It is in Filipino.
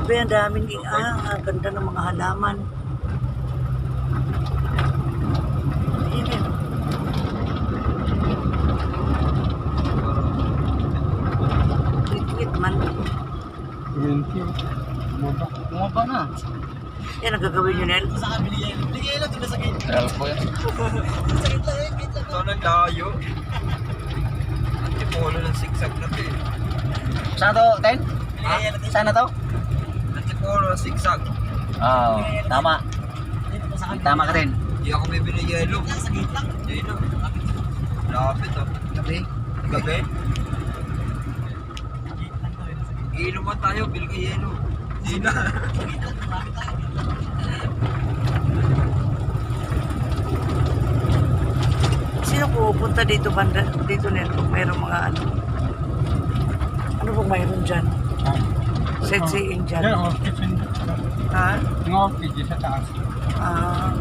Grabe, ang daming ang ganda ng mga halaman. Init. Lit man. 20. Bumaba na. Yan ang gagawin nyo, Nel. Sa kabili yan. Bigay lang, di sakit. Kaya po yan. Sakit lang yan, sakit lang. Ito na layo. Antipolo ng sigsag na to eh. Saan to, Ten? Ha? Saan na to? Antipolo ng sigsag. Oo, tama. Tama ka rin. Hindi ako bibili yelo. Sakit lang. Yelo. Lapit oh. Gabi. Gabi. Iinuman tayo, bili ka yelo. Sina. Sino pupunta dito, banda? Dito, Nel, kung mayroong mga ano? Ano pong mayroon dyan? Sightseeing dyan. Yan, orchid. Ha? Yung orchid sa taas. Ah,